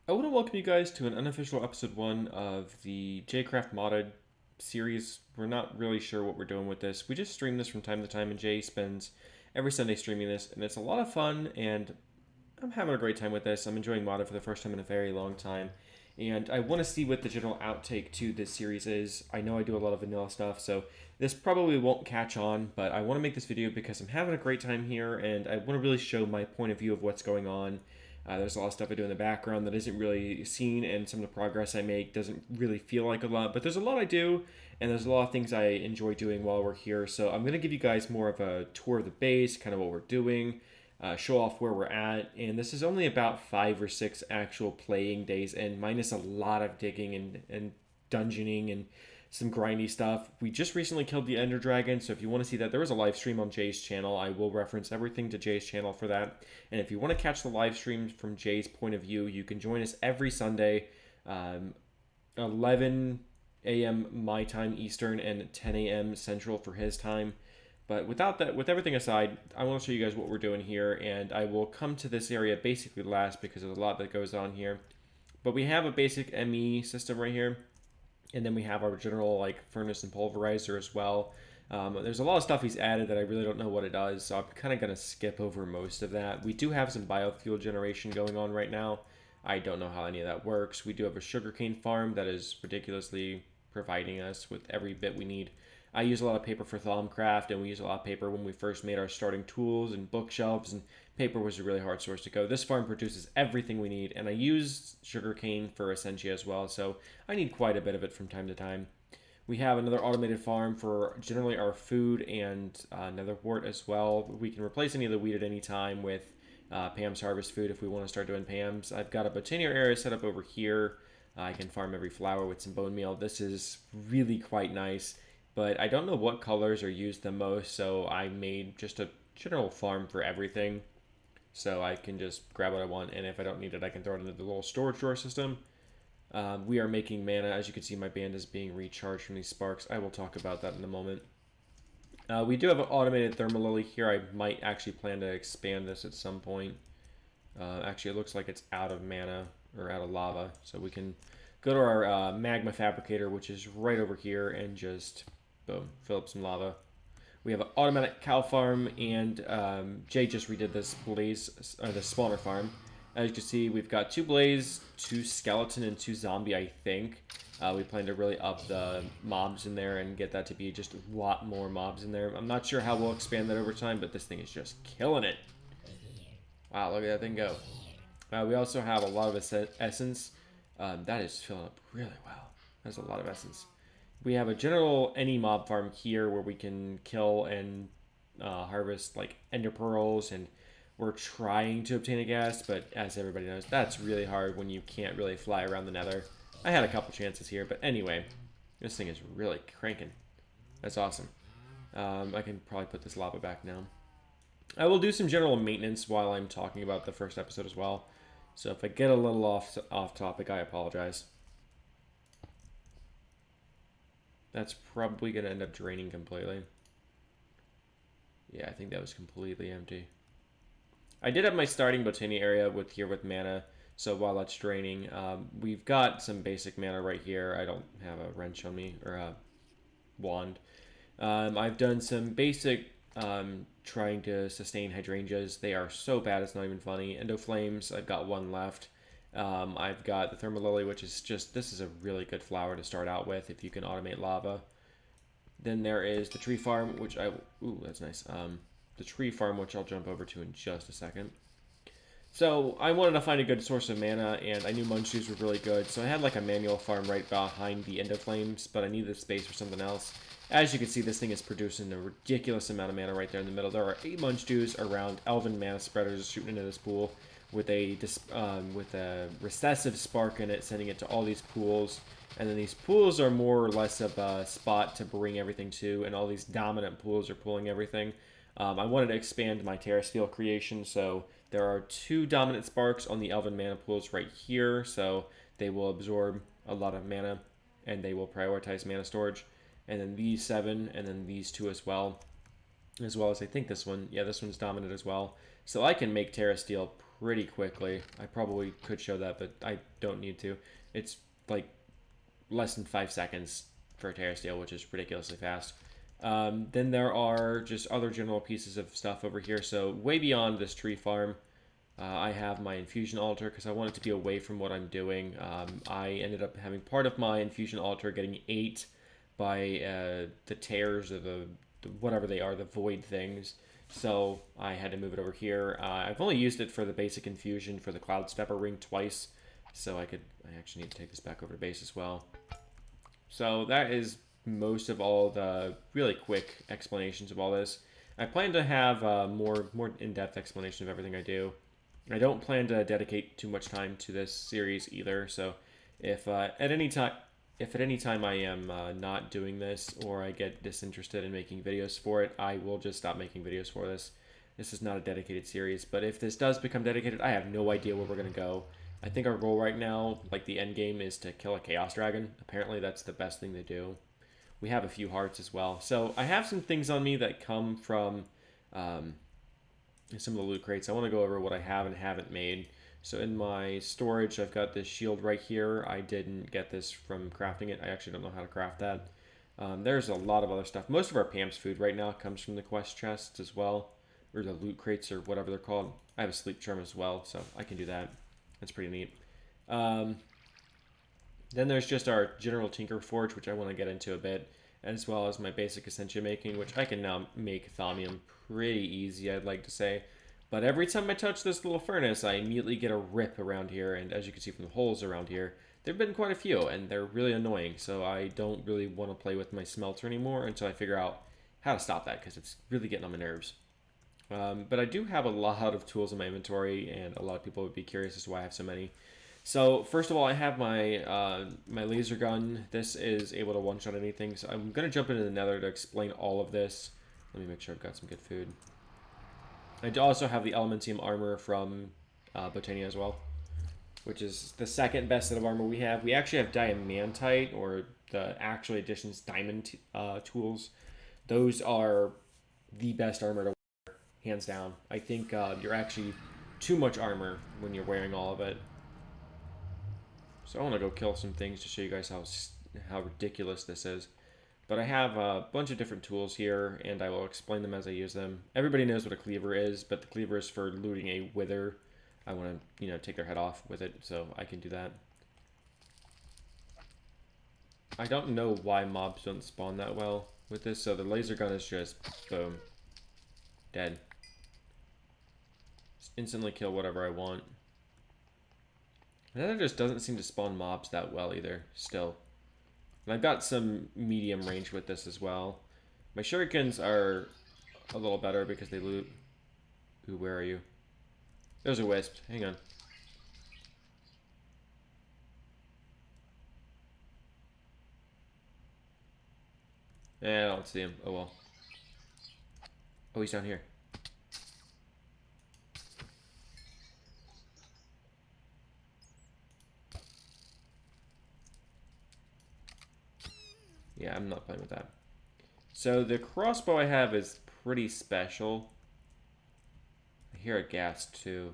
I want to welcome you guys to an unofficial episode 1 of the jCraft modded series. We're not really sure what we're doing with this. We just stream this from time to time, and Jay spends every Sunday streaming this, and it's a lot of fun, and I'm having a great time with this. I'm enjoying modded for the first time in a very long time, and I want to see what the general outtake to this series is. I know I do a lot of vanilla stuff, so this probably won't catch on, but I want to make this video because I'm having a great time here, and I want to really show my point of view of what's going on. There's a lot of stuff I do in the background that isn't really seen, and some of the progress I make doesn't really feel like a lot, but there's a lot I do, and there's a lot of things I enjoy doing while we're here. So I'm going to give you guys more of a tour of the base, kind of what we're doing, show off where we're at, and this is only about 5 or 6 actual playing days, and minus a lot of digging and dungeoning and some grindy stuff. We just recently killed the Ender Dragon, so if you want to see that, there was a live stream on Jay's channel. I will reference everything to Jay's channel for that. And if you want to catch the live streams from Jay's point of view, you can join us every Sunday, 11 a.m. my time Eastern and 10 a.m. Central for his time. But without that, with everything aside, I want to show you guys what we're doing here, and I will come to this area basically last because there's a lot that goes on here. But we have a basic ME system right here. And then we have our general like furnace and pulverizer as well. There's a lot of stuff he's added that I really don't know what it does, so I'm kind of going to skip over most of that. We do have some biofuel generation going on right now. I don't know how any of that works. We do have a sugarcane farm that is ridiculously providing us with every bit we need. I use a lot of paper for Thaumcraft, and we use a lot of paper when we first made our starting tools and bookshelves, and paper was a really hard source to go. This farm produces everything we need, and I use sugarcane for Essentia as well, so I need quite a bit of it from time to time. We have another automated farm for generally our food and nether wart as well. We can replace any of the wheat at any time with Pam's Harvest Food if we want to start doing Pam's. I've got a botanier area set up over here. I can farm every flower with some bone meal. This is really quite nice, but I don't know what colors are used the most, so I made just a general farm for everything. So I can just grab what I want, and if I don't need it, I can throw it into the little storage drawer system. We are making mana. As you can see, my band is being recharged from these sparks. I will talk about that in a moment. We do have an automated thermal lily here. I might actually plan to expand this at some point. Actually, it looks like it's out of mana, or out of lava. So we can go to our magma fabricator, which is right over here, and just, boom, fill up some lava. We have an automatic cow farm, and Jay just redid this the spawner farm. As you can see, we've got 2 blaze, 2 skeleton, and 2 zombie, I think. We plan to really up the mobs in there and get that to be just a lot more mobs in there. I'm not sure how we'll expand that over time, but this thing is just killing it. Wow, look at that thing go. We also have a lot of essence. That is filling up really well. That's a lot of essence. We have a general any mob farm here where we can kill and harvest like ender pearls, and we're trying to obtain a ghast, but as everybody knows, that's really hard when you can't really fly around the nether. I had a couple chances here, but anyway, this thing is really cranking. That's awesome. I can probably put this lava back now. I will do some general maintenance while I'm talking about the first episode as well. So if I get a little off topic, I apologize. That's probably going to end up draining completely. Yeah, I think that was completely empty. I did have my starting botany area with mana, so while that's draining, we've got some basic mana right here. I don't have a wrench on me, or a wand. I've done some basic trying to sustain hydrangeas. They are so bad it's not even funny. Endoflames, I've got 1 left. I've got the thermal lily, which is just, this is a really good flower to start out with if you can automate lava. Then there is the tree farm, which ooh, that's nice. The tree farm, which I'll jump over to in just a second. So I wanted to find a good source of mana, and I knew munchies were really good, so I had like a manual farm right behind the endoflames, but I needed space for something else. As you can see, this thing is producing a ridiculous amount of mana right there in the middle. There are 8 munchdews around elven mana spreaders shooting into this pool with a recessive spark in it, sending it to all these pools. And then these pools are more or less of a spot to bring everything to, and all these dominant pools are pulling everything. I wanted to expand my terrasteel creation, so there are 2 dominant sparks on the elven mana pools right here, so they will absorb a lot of mana, and they will prioritize mana storage. And then these 7, and then these 2 as well as I think this one. Yeah, this one's dominant as well. So I can make terrasteel pretty quickly. I probably could show that, but I don't need to. It's like less than 5 seconds for a Terra Steel, which is ridiculously fast. Then there are just other general pieces of stuff over here. So way beyond this tree farm, I have my infusion altar because I want it to be away from what I'm doing. I ended up having part of my infusion altar getting ate by the tears or the whatever they are, the void things. So I had to move it over here. I've only used it for the basic infusion for the Cloud Stepper ring twice. So I actually need to take this back over to base as well. So that is most of all the really quick explanations of all this. I plan to have more in-depth explanation of everything I do. I don't plan to dedicate too much time to this series either. So if at any time I am not doing this or I get disinterested in making videos for it, I will just stop making videos for this. This is not a dedicated series, but if this does become dedicated, I have no idea where we're going to go. I think our goal right now, like the end game, is to kill a Chaos Dragon. Apparently that's the best thing to do. We have a few hearts as well. So I have some things on me that come from some of the loot crates. I want to go over what I have and haven't made. So in my storage, I've got this shield right here. I didn't get this from crafting it. I actually don't know how to craft that. There's a lot of other stuff. Most of our Pam's food right now comes from the quest chests as well, or the loot crates or whatever they're called. I have a sleep charm as well, so I can do that. That's pretty neat. Then there's just our general Tinker Forge, which I want to get into a bit, as well as my basic Essentia making, which I can now make Thaumium pretty easy, I'd like to say. But every time I touch this little furnace, I immediately get a rip around here, and as you can see from the holes around here, there have been quite a few, and they're really annoying, so I don't really want to play with my smelter anymore until I figure out how to stop that, because it's really getting on my nerves. But I do have a lot of tools in my inventory, and a lot of people would be curious as to why I have so many. So first of all, I have my my laser gun. This is able to one-shot anything. So I'm going to jump into the nether to explain all of this. Let me make sure I've got some good food. I do also have the Elementium armor from Botania as well, which is the second best set of armor we have. We actually have Diamantite, or the actual edition's diamond tools. Those are the best armor to wear, hands down. I think you're actually too much armor when you're wearing all of it. So I want to go kill some things to show you guys how ridiculous this is. But I have a bunch of different tools here, and I will explain them as I use them. Everybody knows what a cleaver is, but the cleaver is for looting a wither. I want to, take their head off with it, so I can do that. I don't know why mobs don't spawn that well with this, so the laser gun is just, boom, dead. Just instantly kill whatever I want. Nether just doesn't seem to spawn mobs that well either, still. And I've got some medium range with this as well. My shurikens are a little better because they loot. Ooh, where are you? There's a wisp. Hang on. I don't see him. Oh well. Oh, he's down here. Yeah, I'm not playing with that. So the crossbow I have is pretty special. I hear a ghast too.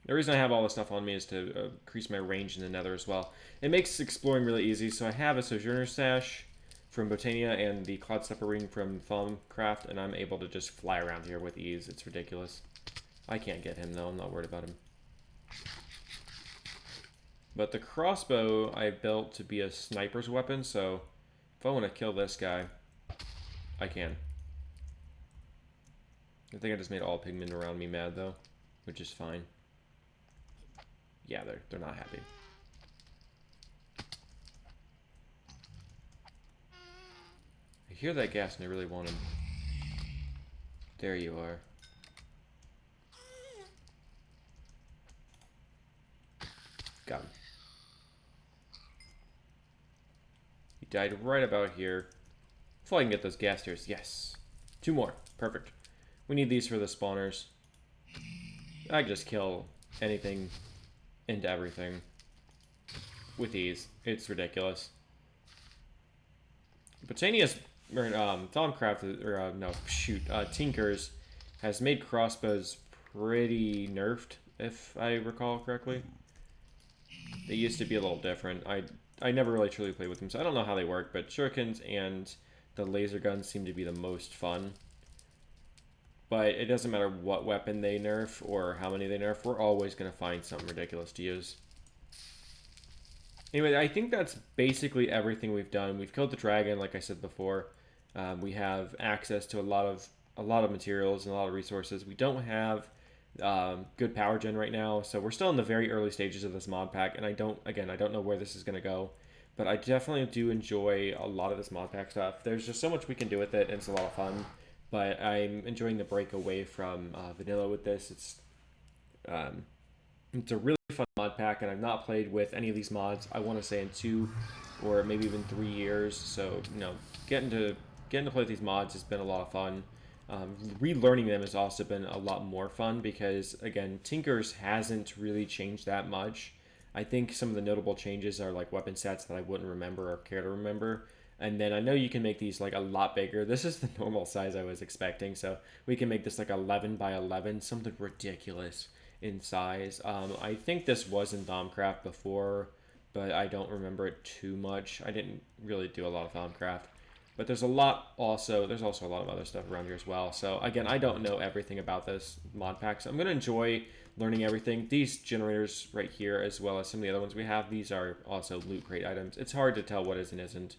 The reason I have all this stuff on me is to increase my range in the nether as well. It makes exploring really easy. So I have a Sojourner Sash from Botania and the Cloud Stepper Ring from Thaumcraft, and I'm able to just fly around here with ease. It's ridiculous. I can't get him though. I'm not worried about him. But the crossbow I built to be a sniper's weapon, so if I want to kill this guy, I can. I think I just made all pigmen around me mad though, which is fine. Yeah, they're not happy. I hear that gas and I really want him. There you are. Got him. He died right about here. Hopefully I can get those gas tiers. Yes. 2 more. Perfect. We need these for the spawners. I can just kill anything into everything with ease. It's ridiculous. Botania's Thaumcraft, or no, shoot, Tinkers has made crossbows pretty nerfed, if I recall correctly. They used to be a little different. I never really truly played with them, so I don't know how they work, but shurikens and the laser guns seem to be the most fun. But it doesn't matter what weapon they nerf or how many they nerf, we're always going to find something ridiculous to use. Anyway, I think that's basically everything we've done. We've killed the dragon, like I said before. We have access to a lot of materials and a lot of resources. We don't have good power gen right now, so we're still in the very early stages of this mod pack. And I don't know where this is going to go, but I definitely do enjoy a lot of this mod pack stuff. There's just so much we can do with it, and it's a lot of fun. But I'm enjoying the break away from vanilla with this. It's a really fun mod pack, and I've not played with any of these mods. I want to say in 2 or maybe even 3 years. So getting to play with these mods has been a lot of fun. Relearning them has also been a lot more fun because again, Tinkers hasn't really changed that much. I think some of the notable changes are like weapon sets that I wouldn't remember or care to remember. And then I know you can make these like a lot bigger. This is the normal size I was expecting, so we can make this like 11 by 11, something ridiculous in size. I think this was in Thaumcraft before, but I don't remember it too much. I didn't really do a lot of Thaumcraft. But there's also a lot of other stuff around here as well. So again, I don't know everything about this mod pack, so I'm going to enjoy learning everything. These generators right here, as well as some of the other ones we have, these are also loot crate items. It's hard to tell what is and isn't.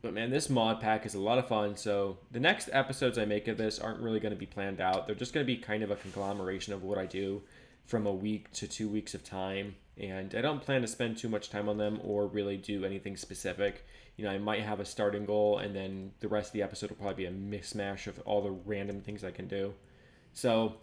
But man, this mod pack is a lot of fun. So the next episodes I make of this aren't really going to be planned out. They're just going to be kind of a conglomeration of what I do from a week to 2 weeks of time. And I don't plan to spend too much time on them or really do anything specific. I might have a starting goal, and then the rest of the episode will probably be a mishmash of all the random things I can do. So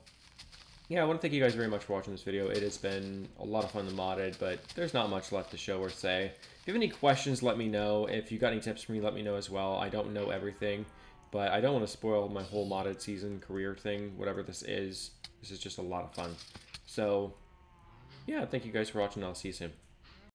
yeah, I want to thank you guys very much for watching this video. It has been a lot of fun to modded, but there's not much left to show or say. If you have any questions, let me know. If you got any tips for me, let me know as well. I don't know everything, but I don't want to spoil my whole modded season career thing, whatever this is. This is just a lot of fun. So yeah, thank you guys for watching. I'll see you soon.